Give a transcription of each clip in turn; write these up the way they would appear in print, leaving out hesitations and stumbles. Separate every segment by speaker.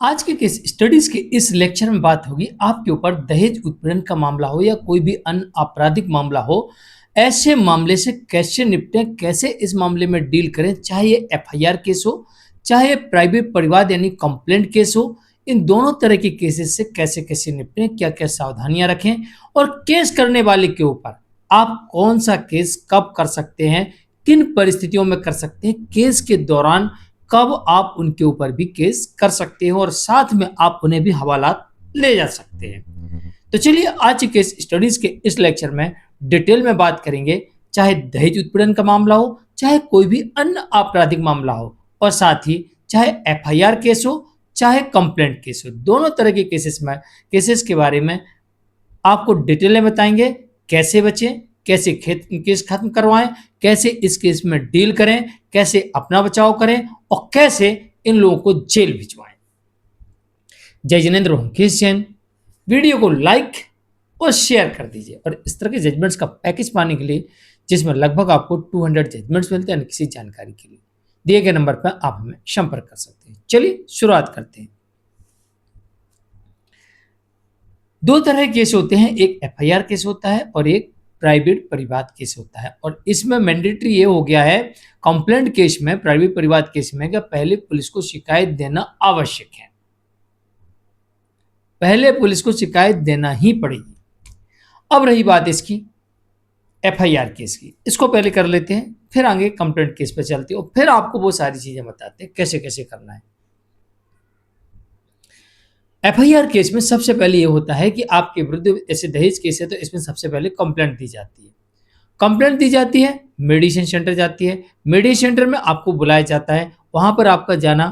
Speaker 1: आज के case studies के इस लेक्चर में बात होगी आपके ऊपर दहेज उत्पीड़न का मामला हो या कोई भी अन्य आपराधिक मामला हो। ऐसे मामले से कैसे निपटें, कैसे इस मामले में डील करें, चाहे ये एफआईआर केस हो चाहे प्राइवेट परिवाद यानी कंप्लेंट केस हो। इन दोनों तरह के केसेस से कैसे कैसे निपटें, क्या क्या सावधानियां रखें और केस करने वाले के ऊपर आप कौन सा केस कब कर सकते हैं, किन परिस्थितियों में कर सकते हैं, केस के दौरान कब आप उनके ऊपर भी केस कर सकते हो और साथ में आप उन्हें भी हवालात ले जा सकते हैं। तो चलिए आज के स्टडीज के इस लेक्चर में डिटेल में बात करेंगे, चाहे दहेज उत्पीड़न का मामला हो चाहे कोई भी अन्य आपराधिक मामला हो और साथ ही चाहे एफआईआर केस हो चाहे कंप्लेंट केस हो, दोनों तरह के केसेस के बारे में आपको डिटेल में बताएंगे। कैसे बचें, कैसे केस खत्म करवाएं, कैसे इस केस में डील करें, कैसे अपना बचाव करें और कैसे इन लोगों को जेल भिजवाएं। जय जिनेंद्र मुकेश जैन। वीडियो को लाइक और शेयर कर दीजिए और इस तरह के जजमेंट्स का पैकेज पाने के लिए जिसमें लगभग आपको 200 जजमेंट्स मिलते हैं, किसी जानकारी के लिए दिए गए नंबर पर आप हमें संपर्क कर सकते हैं। चलिए शुरुआत करते हैं। दो तरह के केस होते हैं, एक एफआईआर केस होता है और एक प्राइवेट परिवाद केस होता है। और इसमें मैंडेटरी ये हो गया है कंप्लेंट केस में, प्राइवेट परिवाद केस में, कि पहले पुलिस को शिकायत देना आवश्यक है, पहले पुलिस को शिकायत देना ही पड़ेगी। अब रही बात इसकी एफआईआर केस की, इसको पहले कर लेते हैं, फिर आगे कंप्लेंट केस पे चलते हैं और फिर आपको वो सारी चीजें बताते हैं कैसे कैसे करना है। एफआईआर केस में सबसे पहले ये होता है कि आपके विरुद्ध, ऐसे दहेज केस है तो इसमें सबसे पहले कंप्लेंट दी जाती है। कंप्लेंट दी जाती है, मेडिएशन सेंटर जाती है, मेडिएशन सेंटर में आपको बुलाया जाता है, वहां पर आपका जाना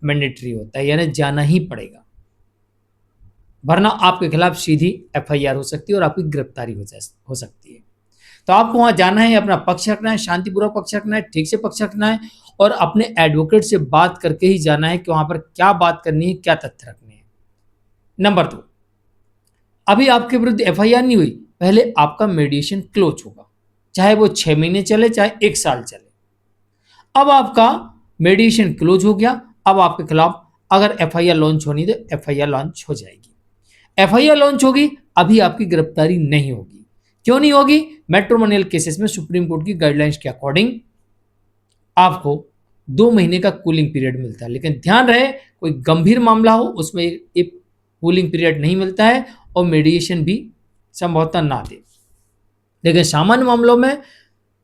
Speaker 1: मैंडेटरी होता है, यानी जाना ही पड़ेगा, वरना आपके खिलाफ सीधी एफआईआर हो सकती है और आपकी गिरफ्तारी हो सकती है। तो आपको वहां जाना है, अपना पक्ष रखना है, शांतिपूर्वक पक्ष रखना है, ठीक से पक्ष रखना है और अपने एडवोकेट से बात करके ही जाना है कि वहां पर क्या बात करनी है, क्या तथ्य रखने हैं। नंबर 2, अभी आपके विरुद्ध एफआईआर नहीं हुई, पहले आपका मेडिएशन क्लोज होगा, चाहे वो 6 महीने चले चाहे 1 साल चले। अब आपका मेडिएशन क्लोज हो गया, अब आपके खिलाफ अगर एफआईआर लॉन्च होनी तो एफआईआर लॉन्च हो जाएगी। एफआईआर लॉन्च होगी, अभी आपकी गिरफ्तारी नहीं होगी। क्यों नहीं होगी? मैट्रिमोनियल केसेस में सुप्रीम कोर्ट की गाइडलाइंस के अकॉर्डिंग आपको 2 महीने का कूलिंग पीरियड मिलता है, लेकिन ध्यान रहे कोई गंभीर मामला हो उसमें एक कूलिंग पीरियड नहीं मिलता है और मेडिएशन भी संभवतः ना दे, लेकिन सामान्य मामलों में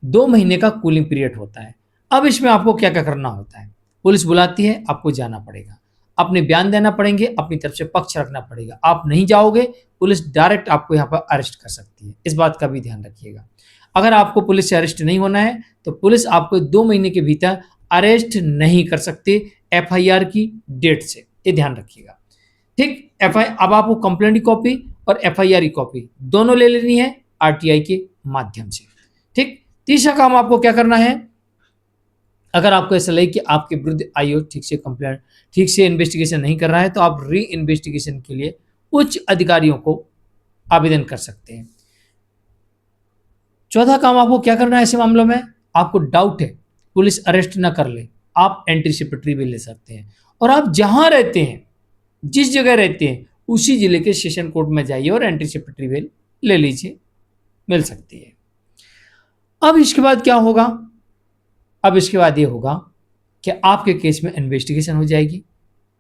Speaker 1: 2 महीने का कूलिंग पीरियड होता है। अब इसमें आपको क्या क्या करना होता है? पुलिस बुलाती है, आपको जाना पड़ेगा, अपने बयान देना पड़ेंगे, अपनी तरफ से पक्ष रखना पड़ेगा। आप नहीं जाओगे, पुलिस डायरेक्ट आपको यहाँ पर अरेस्ट कर सकती है, इस बात का भी ध्यान रखिएगा। अगर आपको पुलिस से अरेस्ट नहीं होना है तो पुलिस आपको 2 महीने के भीतर अरेस्ट नहीं कर सकती एफआईआर की डेट से, ये ध्यान रखिएगा। ठीक, अब आपको कंप्लेंट की कॉपी और एफआईआर की कॉपी दोनों ले लेनी है आरटीआई के माध्यम से। ठीक, तीसरा काम आपको क्या करना है, अगर आपको ऐसा लगे कि आपके विरुद्ध आईओ ठीक से इन्वेस्टिगेशन नहीं कर रहा है तो आप री इन्वेस्टिगेशन के लिए उच्च अधिकारियों को आवेदन कर सकते हैं। चौथा काम आपको क्या करना है ऐसे मामलों में, आपको डाउट है पुलिस अरेस्ट ना कर ले, आप एंटीसिपेटरी भी ले सकते हैं और आप जहां रहते हैं, जिस जगह रहते हैं उसी जिले के सेशन कोर्ट में जाइए और एंटीसिपेटरी बेल ले लीजिए, मिल सकती है। अब इसके बाद क्या होगा? अब इसके बाद ये होगा कि आपके केस में इन्वेस्टिगेशन हो जाएगी,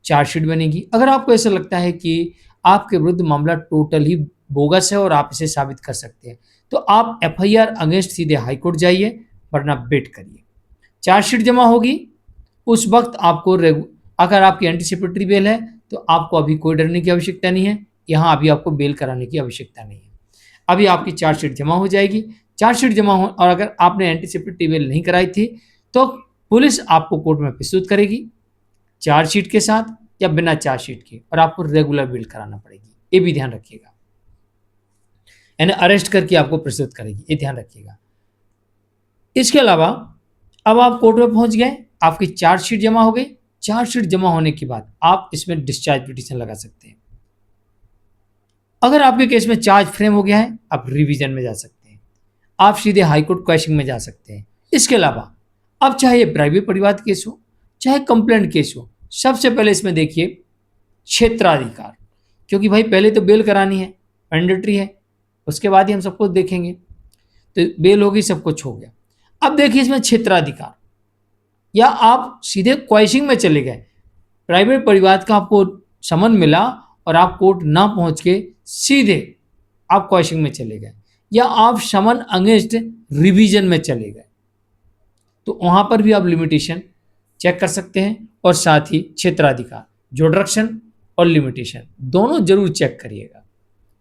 Speaker 1: चार्जशीट बनेगी। अगर आपको ऐसा लगता है कि आपके विरुद्ध मामला टोटल ही बोगस है और आप इसे साबित कर सकते हैं तो आप एफआईआर अगेंस्ट सीधे हाईकोर्ट जाइए, वरना वेट करिए। चार्जशीट जमा होगी उस वक्त आपको अगर आपकी एंटीसिपेटरी बेल है तो आपको अभी कोई डरने की आवश्यकता नहीं है, यहाँ अभी आपको बेल कराने की आवश्यकता नहीं है। अभी आपकी चार्जशीट जमा हो जाएगी, चार्जशीट जमा हो और अगर आपने एंटीसिपेटरी बेल नहीं कराई थी तो पुलिस आपको कोर्ट में प्रस्तुत करेगी चार्जशीट के साथ या बिना चार्जशीट के, और आपको रेगुलर बेल कराना पड़ेगी, ये भी ध्यान रखिएगा, यानी अरेस्ट करके आपको प्रस्तुत करेगी, ये ध्यान रखिएगा। इसके अलावा अब आप कोर्ट में पहुंच गए, आपकी चार्जशीट जमा हो गई, चार्जशीट जमा होने के बाद आप इसमें डिस्चार्ज पिटीशन लगा सकते हैं। अगर आपके केस में चार्ज फ्रेम हो गया है, आप रिवीजन में जा सकते हैं, आप सीधे हाईकोर्ट क्वैशिंग में जा सकते हैं। इसके अलावा अब चाहे ये प्राइवेट परिवाद केस हो चाहे कंप्लेंट केस हो, सबसे पहले इसमें देखिए क्षेत्राधिकार, क्योंकि भाई पहले तो बेल करानी है, मैंडेटरी है, उसके बाद ही हम सब कुछ देखेंगे। तो बेल होगी, सब कुछ हो गया। अब देखिए इसमें क्षेत्राधिकार, या आप सीधे क्वाइशिंग में चले गए, प्राइवेट परिवाद का आपको समन मिला और आप कोर्ट ना पहुंच के सीधे आप क्वाइशिंग में चले गए, या आप समन अगेंस्ट रिवीजन में चले गए, तो वहां पर भी आप लिमिटेशन चेक कर सकते हैं। और साथ ही क्षेत्राधिकार, जोडरक्शन और लिमिटेशन दोनों जरूर चेक करिएगा।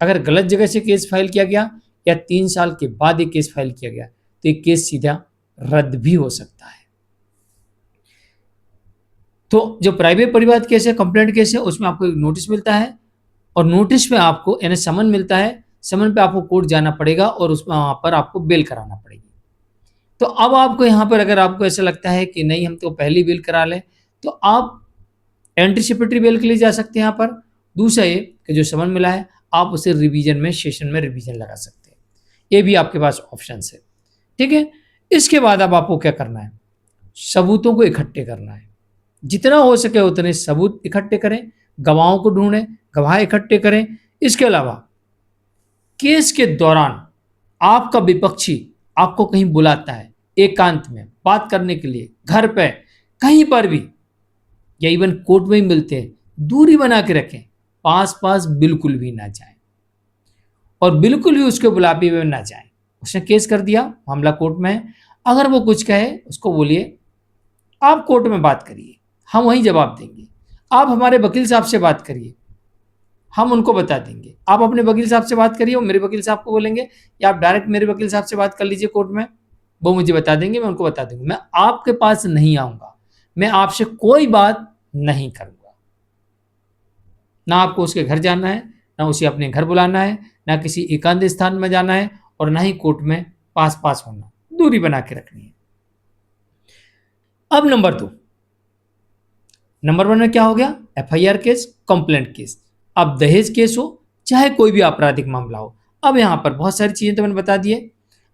Speaker 1: अगर गलत जगह से केस फाइल किया गया या 3 साल के बाद ये केस फाइल किया गया तो ये केस सीधा रद्द भी हो सकता है। तो जो प्राइवेट परिवाद केस है, कंप्लेंट केस है, उसमें आपको एक नोटिस मिलता है और नोटिस में आपको यानी समन मिलता है, समन पे आपको कोर्ट जाना पड़ेगा और उसमें वहां पर आपको बेल कराना पड़ेगी। तो अब आपको यहाँ पर अगर आपको ऐसा लगता है कि नहीं हम तो पहली बेल करा लें, तो आप एंटीसिपेटरी बेल के लिए जा सकते हैं यहाँ पर। दूसरा ये कि जो समन मिला है आप उसे रिवीजन में, सेशन में रिवीजन लगा सकते हैं, ये भी आपके पास ऑप्शन है। ठीक है, इसके बाद अब आपको क्या करना है, सबूतों को इकट्ठे करना है। जितना हो सके उतने सबूत इकट्ठे करें, गवाहों को ढूंढें, गवाह इकट्ठे करें। इसके अलावा केस के दौरान आपका विपक्षी आपको कहीं बुलाता है एकांत में बात करने के लिए, घर पे कहीं पर भी, या इवन कोर्ट में ही मिलते हैं, दूरी बना के रखें, पास पास बिल्कुल भी ना जाएं और बिल्कुल भी उसके बुलावे में ना जाएं। उसने केस कर दिया, मामला कोर्ट में है, अगर वो कुछ कहे उसको बोलिए आप कोर्ट में बात करिए, हम वहीं जवाब देंगे। आप हमारे वकील साहब से बात करिए, हम उनको बता देंगे। आप अपने वकील साहब से बात करिए, वो मेरे वकील साहब को बोलेंगे, या आप डायरेक्ट मेरे वकील साहब से बात कर लीजिए कोर्ट में, वो मुझे बता देंगे, मैं उनको बता दूंगा। मैं आपके पास नहीं आऊंगा, मैं आपसे कोई बात नहीं करूंगा। ना आपको उसके घर जाना है, ना उसे अपने घर बुलाना है, ना किसी एकांत स्थान में जाना है, और ना ही कोर्ट में पास पास होना, दूरी बना के रखनी है। अब नंबर 1 में क्या हो गया, एफआईआर केस, कंप्लेंट केस। अब दहेज केस हो चाहे कोई भी आपराधिक मामला हो, अब यहां पर बहुत सारी चीजें तो मैंने बता दी है,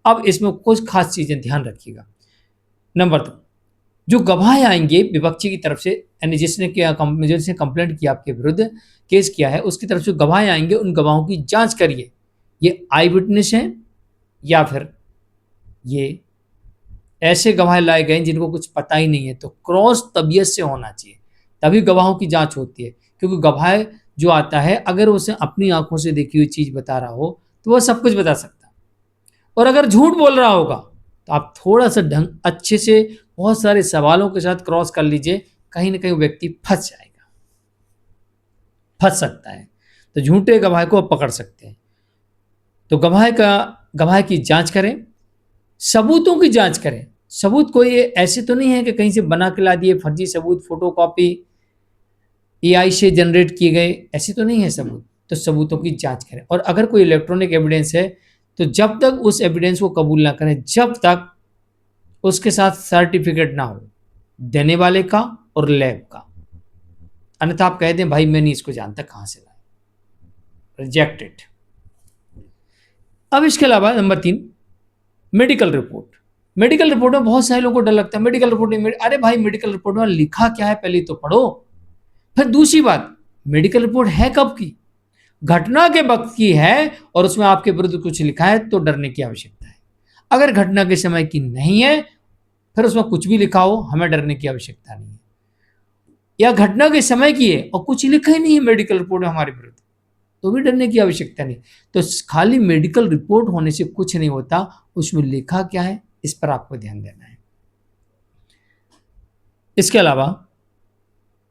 Speaker 1: अब इसमें कुछ खास चीजें ध्यान रखिएगा। नंबर 2, जो गवाह आएंगे विपक्षी की तरफ से, यानी जिसने कंप्लेंट किया आपके विरुद्ध, केस किया है, उसकी तरफ से गवाह आएंगे, उन गवाहों की जांच करिए, ये आई विटनेस हैं या फिर ये ऐसे गवाह लाए गए जिनको कुछ पता ही नहीं है। तो क्रॉस तबीयत से होना चाहिए, तभी गवाहों की जांच होती है। क्योंकि गवाह जो आता है, अगर उसे अपनी आंखों से देखी हुई चीज बता रहा हो तो वह सब कुछ बता सकता है, और अगर झूठ बोल रहा होगा तो आप थोड़ा सा ढंग अच्छे से बहुत सारे सवालों के साथ क्रॉस कर लीजिए, कहीं ना कहीं व्यक्ति फंस जाएगा, फंस सकता है। तो झूठे गवाह को आप पकड़ सकते हैं। तो गवाह की जांच करें, सबूतों की जांच करें। सबूत कोई ऐसे तो नहीं है कि कहीं से बना के ला दिए फर्जी सबूत, फोटोकॉपी एआई से जनरेट किए गए, ऐसे तो नहीं है सबूत। तो सबूतों की जांच करें, और अगर कोई इलेक्ट्रॉनिक एविडेंस है तो जब तक उस एविडेंस को कबूल ना करें, जब तक उसके साथ सर्टिफिकेट ना हो देने वाले का और लैब का, अन्यथा आप कह दें भाई मैं नहीं इसको जानता कहां से लाए, रिजेक्टेड। अब इसके अलावा number 3, medical report. Medical report में बहुत सारे लोगों को डर लगता है, मेडिकल रिपोर्ट में, अरे भाई मेडिकल रिपोर्ट में लिखा क्या है पहले तो पढ़ो। फिर दूसरी बात, मेडिकल रिपोर्ट है कब की, घटना के वक्त की है, और उसमें आपके विरुद्ध कुछ लिखा है तो डरने की आवश्यकता है। अगर घटना के समय की नहीं है, फिर उसमें कुछ भी लिखा हो, हमें डरने की आवश्यकता नहीं है। या घटना के समय की है और कुछ लिखा ही नहीं है मेडिकल रिपोर्ट में हमारे विरुद्ध, तो भी डरने की आवश्यकता नहीं। तो खाली मेडिकल रिपोर्ट होने से कुछ नहीं होता, उसमें लिखा क्या है इस पर आपको ध्यान देना है। इसके अलावा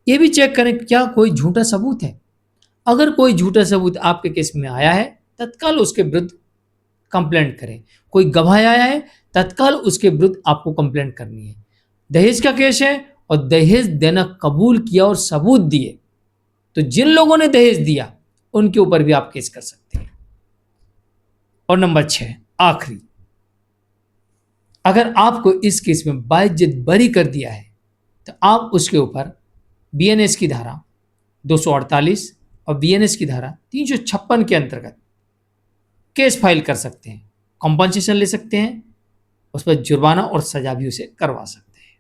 Speaker 1: यह भी चेक करें क्या कोई झूठा सबूत है। अगर कोई झूठा सबूत आपके केस में आया है, तत्काल उसके विरुद्ध कंप्लेंट करें। कोई गवाह आया है, तत्काल उसके विरुद्ध आपको कंप्लेंट करनी है। दहेज का केस है और दहेज देना कबूल किया और सबूत दिए, तो जिन लोगों ने दहेज दिया उनके ऊपर भी आप केस कर सकते हैं। और नंबर 6 आखिरी, अगर आपको इस केस में बाइज्जत बरी कर दिया है तो आप उसके ऊपर बीएनएस की धारा 248 और बीएनएस की धारा 356 के अंतर्गत केस फाइल कर सकते हैं, कॉम्पनसेशन ले सकते हैं, उस पर जुर्माना और सजा भी उसे करवा सकते हैं।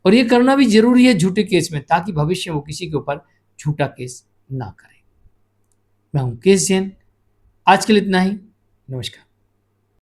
Speaker 1: और ये करना भी जरूरी है झूठे केस में, ताकि भविष्य में वो किसी के ऊपर झूठा केस ना करें। मैं हूं केस जैन। आज के लिए इतना ही। नमस्कार।